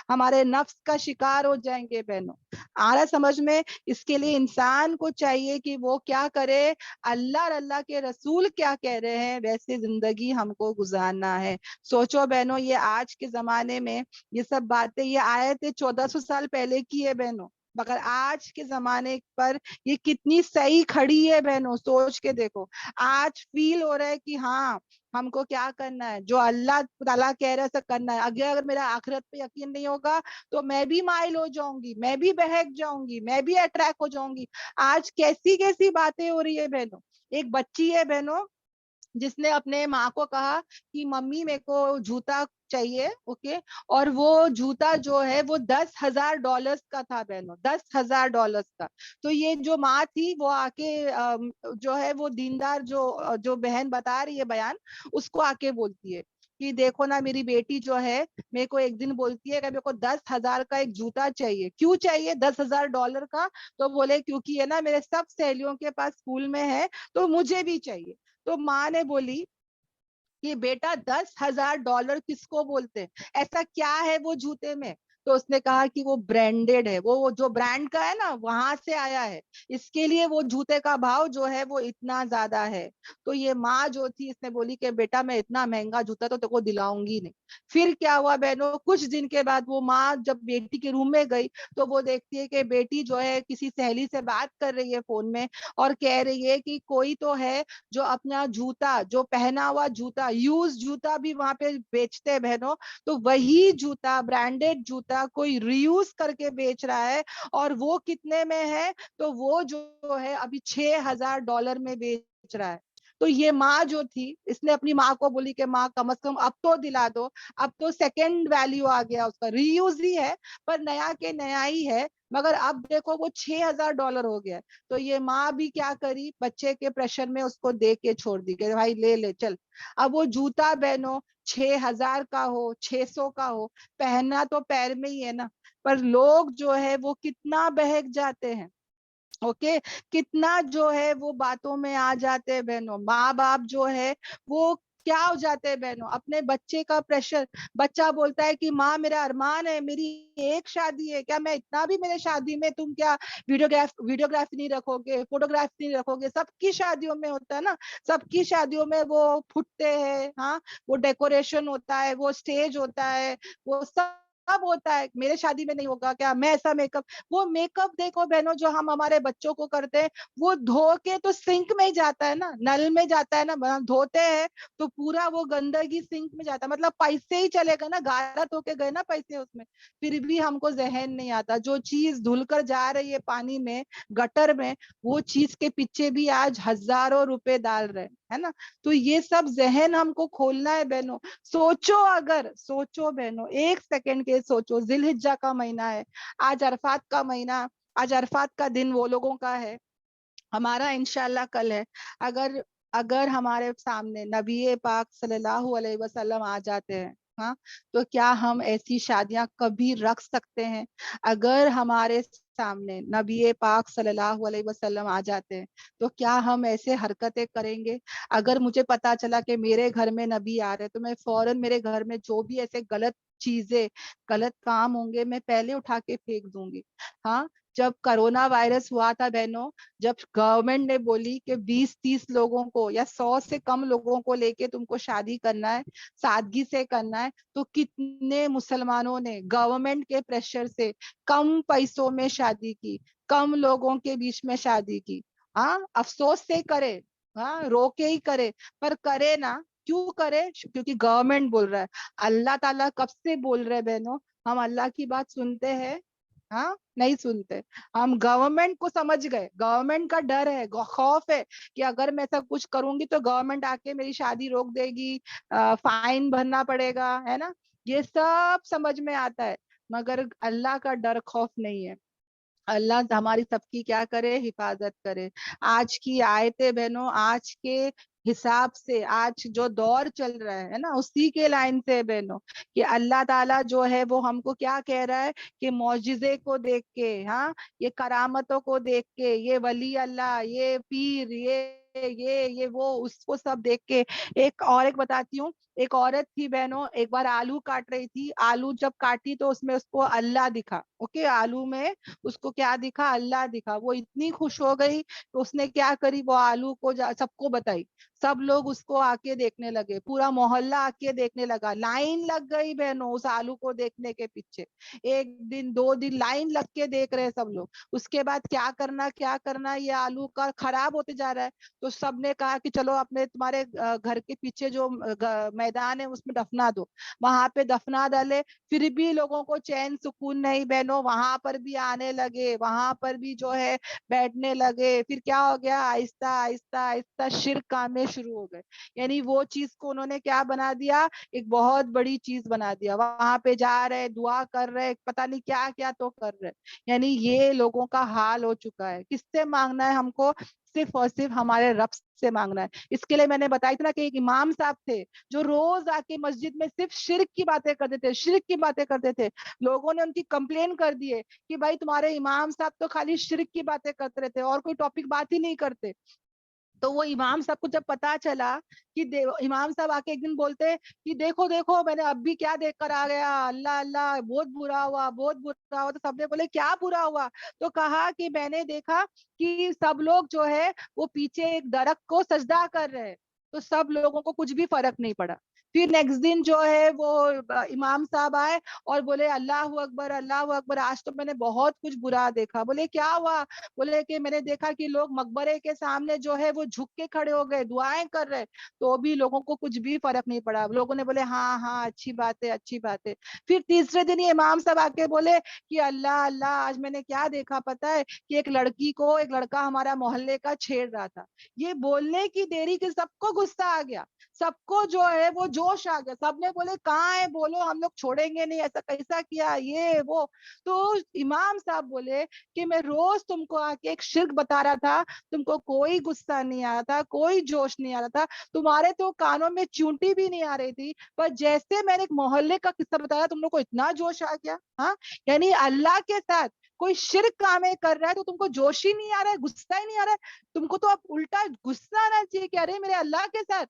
ہمارے نفس کا شکار ہو جائیں گے بہنوں. آ رہا سمجھ میں. اس کے لیے انسان کو چاہیے کہ وہ کیا کرے, اللہ اور اللہ کے رسول کیا کہہ رہے ہیں ویسے زندگی ہم کو گزارنا ہے. سوچو بہنوں, یہ آج کے زمانے میں یہ سب باتیں, یہ آیتیں 1400 سال پہلے کی ہے بہنوں, مگر آج کے زمانے پر یہ کتنی صحیح کھڑی ہے بہنوں. سوچ کے دیکھو, آج فیل ہو رہا ہے کہ ہاں ہم کو کیا کرنا ہے, جو اللہ تعالیٰ کہہ رہا ہے ایسا کرنا ہے. اگر میرا آخرت پہ یقین نہیں ہوگا تو میں بھی مائل ہو جاؤں گی, میں بھی بہک جاؤں گی, میں بھی اٹریکٹ ہو جاؤں گی. آج کیسی کیسی باتیں ہو رہی ہے بہنوں. ایک بچی ہے بہنوں جس نے اپنے ماں کو کہا کہ ممی میرے کو جوتا چاہیے, اوکے, اور وہ جوتا جو ہے وہ $10,000 کا تھا بہنوں, $10,000 کا. تو یہ جو ماں تھی وہ آ کے جو ہے وہ دیندار جو بہن بتا رہی ہے بیان, اس کو آ کے بولتی ہے کہ دیکھو نا میری بیٹی جو ہے میرے کو ایک دن بولتی ہے کہ میرے کو 10,000 کا ایک جوتا چاہیے. کیوں چاہیے $10,000 کا؟ تو بولے کیونکہ ہے نا میرے سب سہیلیوں کے پاس اسکول میں ہے تو مجھے بھی چاہیے. تو ماں نے بولی کہ بیٹا $10,000 کس کو بولتے, ایسا کیا ہے وہ جوتے میں؟ تو اس نے کہا کہ وہ برانڈیڈ ہے, وہ جو برانڈ کا ہے نا وہاں سے آیا ہے, اس کے لیے وہ جوتے کا بھاؤ جو ہے وہ اتنا زیادہ ہے. تو یہ ماں جو تھی اس نے بولی کہ بیٹا میں اتنا مہنگا جوتا تو تیرے کو دلاؤں گی نہیں. پھر کیا ہوا بہنوں, کچھ دن کے بعد وہ ماں جب بیٹی کے روم میں گئی تو وہ دیکھتی ہے کہ بیٹی جو ہے کسی سہیلی سے بات کر رہی ہے فون میں, اور کہہ رہی ہے کہ کوئی تو ہے جو اپنا جوتا, جو پہنا ہوا جوتا, یوز جوتا بھی وہاں پہ بیچتے ہیں بہنوں, تو وہی جوتا برانڈیڈ جوتا کوئی ریوز کر کے بیچ رہا ہے. اور وہ کتنے میں ہے, تو وہ جو ہے ابھی $6,000 میں بیچ رہا ہے. تو یہ ماں جو تھی اس نے اپنی ماں کو بولی کہ ماں کم از کم اب تو دلا دو, اب تو سیکنڈ ویلیو آ گیا اس کا, ری یوز ہی ہے پر نیا کے نیا ہی ہے, مگر اب دیکھو وہ $6,000 ہو گیا. تو یہ ماں بھی کیا کری, بچے کے پریشر میں اس کو دے کے چھوڑ دی کہ بھائی لے لے چل. اب وہ جوتا بہنوں 6,000 کا ہو 600 کا ہو, پہننا تو پیر میں ہی ہے نا, پر لوگ جو ہے وہ کتنا بہک جاتے ہیں, اوکے, کتنا جو ہے وہ باتوں میں آ جاتے ہیں بہنوں. ماں باپ جو ہے وہ کیا ہو جاتے ہیں بہنوں, اپنے بچے کا پریشر. بچہ بولتا ہے کہ ماں میرا ارمان ہے, میری ایک شادی ہے, کیا میں اتنا بھی میرے شادی میں تم کیا ویڈیوگرافی نہیں رکھو گے, فوٹوگرافی نہیں رکھو گے؟ سب کی شادیوں میں ہوتا ہے نا, سب کی شادیوں میں وہ پھٹتے ہیں, ہاں وہ ڈیکوریشن ہوتا ہے, وہ اسٹیج ہوتا ہے, وہ سب ہوتا ہے. میرے شادی میں نہیں ہوگا کیا؟ میں ایسا میک اپ, وہ میک اپ دیکھو بہنوں جو ہم ہمارے بچوں کو کرتے ہیں, وہ دھو کے تو سنک میں ہی جاتا ہے نا, نل میں جاتا ہے نا, دھوتے ہیں تو پورا وہ گندگی سنک میں جاتا ہے, مطلب پیسے ہی چلے گا نا, غارت ہو کے گئے نا پیسے اس میں. پھر بھی ہم کو ذہن نہیں آتا, جو چیز دھل کر جا رہی ہے پانی میں, گٹر میں, وہ چیز کے پیچھے بھی آج ہزاروں روپے ڈال رہے ہے نا. تو یہ سب ذہن ہم کو کھولنا ہے بہنوں. سوچو بہنوں, ایک سیکنڈ کے سوچو, ذی الحجہ کا مہینہ ہے, آج عرفات کا مہینہ, آج عرفات کا دن وہ لوگوں کا ہے, ہمارا انشاءاللہ کل ہے. اگر ہمارے سامنے نبی پاک صلی اللہ علیہ وسلم آ جاتے ہیں, ہاں, تو کیا ہم ایسی شادیاں کبھی رکھ سکتے ہیں؟ اگر ہمارے سامنے نبی پاک صلی اللہ علیہ وسلم آ جاتے ہیں تو کیا ہم ایسے حرکتیں کریں گے؟ اگر مجھے پتا چلا کہ میرے گھر میں نبی آ رہے تو میں فوراً میرے گھر میں جو بھی ایسے غلط چیزیں, غلط کام ہوں گے, میں پہلے اٹھا کے پھینک دوں گی. ہاں, جب کرونا وائرس ہوا تھا بہنوں, جب گورنمنٹ نے بولی کہ 20-30 لوگوں کو یا 100 سے کم لوگوں کو لے کے تم کو شادی کرنا ہے, سادگی سے کرنا ہے, تو کتنے مسلمانوں نے گورنمنٹ کے پریشر سے کم پیسوں میں شادی کی, کم لوگوں کے بیچ میں شادی کی. ہاں, افسوس سے کرے, ہاں, رو کے ہی کرے, پر کرے نا. کیوں کرے؟ کیونکہ گورنمنٹ بول رہا ہے. اللہ تعالیٰ کب سے بول رہے بہنوں, ہم اللہ کی بات سنتے ہیں؟ ہاں, نہیں سنتے. ہم گورنمنٹ کو سمجھ گئے, گورنمنٹ کا ڈر ہے, خوف ہے کہ اگر میں ایسا کچھ کروں گی تو گورنمنٹ آ کے میری شادی روک دے گی, فائن بھرنا پڑے گا, ہے نا. یہ سب سمجھ میں آتا ہے, مگر اللہ کا ڈر خوف نہیں ہے. اللہ ہماری سب کی کیا کرے, حفاظت کرے. آج کی آیتیں بہنوں, آج کے حساب سے, آج جو دور چل رہا ہے نا, اسی کے لائن سے بہنوں, کہ اللہ تعالیٰ جو ہے وہ ہم کو کیا کہہ رہا ہے کہ معجزے کو دیکھ کے, ہاں, یہ کرامتوں کو دیکھ کے, یہ ولی اللہ, یہ پیر, یہ وہ, اس کو سب دیکھ کے. ایک بتاتی ہوں, ایک عورت تھی بہنوں, ایک بار آلو کاٹ رہی تھی, آلو جب کاٹی تو اس میں اس کو اللہ دکھا. اوکے, آلو میں اس کو کیا دکھا؟ اللہ دکھا. وہ اتنی خوش ہو گئی تو اس نے کیا کری, وہ آلو کو سب کو بتائی. سب لوگ اس کو آ کے دیکھنے لگے, پورا محلہ آ کے دیکھنے لگا, لائن لگ گئی بہنوں اس آلو کو دیکھنے کے پیچھے. 1 دن 2 دن لائن لگ کے دیکھ رہے سب لوگ. اس کے بعد کیا کرنا, یہ آلو کا خراب ہوتے جا رہا ہے. تو سب نے کہا کہ چلو اپنے تمہارے گھر کے پیچھے جو میدان ہے اس میں دفنا دو. وہاں پہ دفنا ڈالے, پھر بھی لوگوں کو چین سکون نہیں بہنوں, وہاں پر بھی آنے لگے, وہاں پر بھی جو ہے بیٹھنے لگے. پھر کیا ہو گیا, آہستہ آہستہ آہستہ شرک آنے شروع ہو گئے. یعنی وہ چیز کو انہوں نے کیا بنا دیا, ایک بہت بڑی چیز بنا دیا. وہاں پہ جا رہے, دعا کر رہے, پتہ نہیں کیا کیا تو کر رہے. یعنی یہ لوگوں کا حال ہو چکا ہے. کس سے مانگنا ہے ہم کو؟ صرف اور صرف ہمارے رب سے مانگنا ہے. اس کے لیے میں نے بتائی تھی نا کہ ایک امام صاحب تھے جو روز آ کے مسجد میں صرف شرک کی باتیں کرتے تھے, شرک کی باتیں کرتے تھے. لوگوں نے ان کی کمپلین کر دی ہے کہ بھائی تمہارے امام صاحب تو خالی شرک کی باتیں کرتے رہتے اور کوئی ٹاپک بات ہی نہیں کرتے. تو وہ امام صاحب کو جب پتا چلا کہ امام صاحب آ کے ایک دن بولتے کہ دیکھو میں نے اب بھی کیا دیکھ کر آ گیا, اللہ اللہ, بہت برا ہوا, بہت برا ہوا. تو سب نے بولے کیا برا ہوا؟ تو کہا کہ میں نے دیکھا کہ سب لوگ جو ہے وہ پیچھے ایک درخت کو سجدہ کر رہے, تو سب لوگوں کو کچھ بھی فرق نہیں پڑا. پھر نیکسٹ دن جو ہے وہ امام صاحب آئے اور بولے اللہ اکبر, اللہ اکبر, آج تو میں نے بہت کچھ برا دیکھا. بولے کیا ہوا؟ بولے کہ میں نے دیکھا کہ لوگ مقبرے کے سامنے جو ہے وہ جھک کے کھڑے ہو گئے, دعائیں کر رہے, تو بھی لوگوں کو کچھ بھی فرق نہیں پڑا. لوگوں نے بولے ہاں اچھی بات ہے, اچھی بات ہے. پھر تیسرے دن یہ امام صاحب آ کے بولے کہ اللہ اللہ, آج میں نے کیا دیکھا پتا ہے کہ ایک لڑکا ہمارا محلے کا چھیڑ رہا تھا. یہ بولنے کی دیری کہ سب کو غصہ آ گیا, سب کو جو ہے وہ جوش آ گیا. سب نے بولے کہاں ہے, بولو, ہم لوگ چھوڑیں گے نہیں, ایسا کیسا کیا, یہ وہ. تو امام صاحب بولے کہ میں روز تم کو آ کے ایک شرک بتا رہا تھا, تم کو کوئی غصہ نہیں آ رہا تھا, کوئی جوش نہیں آ رہا تھا, تمہارے تو کانوں میں چونٹی بھی نہیں آ رہی تھی, پر جیسے میں نے ایک محلے کا قصہ بتایا تم لوگ کو اتنا جوش آ گیا. ہاں, یعنی اللہ کے ساتھ کوئی شرک کام کر رہا ہے تو تم کو جوش ہی نہیں آ رہا ہے, غصہ ہی نہیں آ رہا ہے. تم کو تو اب الٹا غصہ آنا چاہیے کہ ارے میرے اللہ کے ساتھ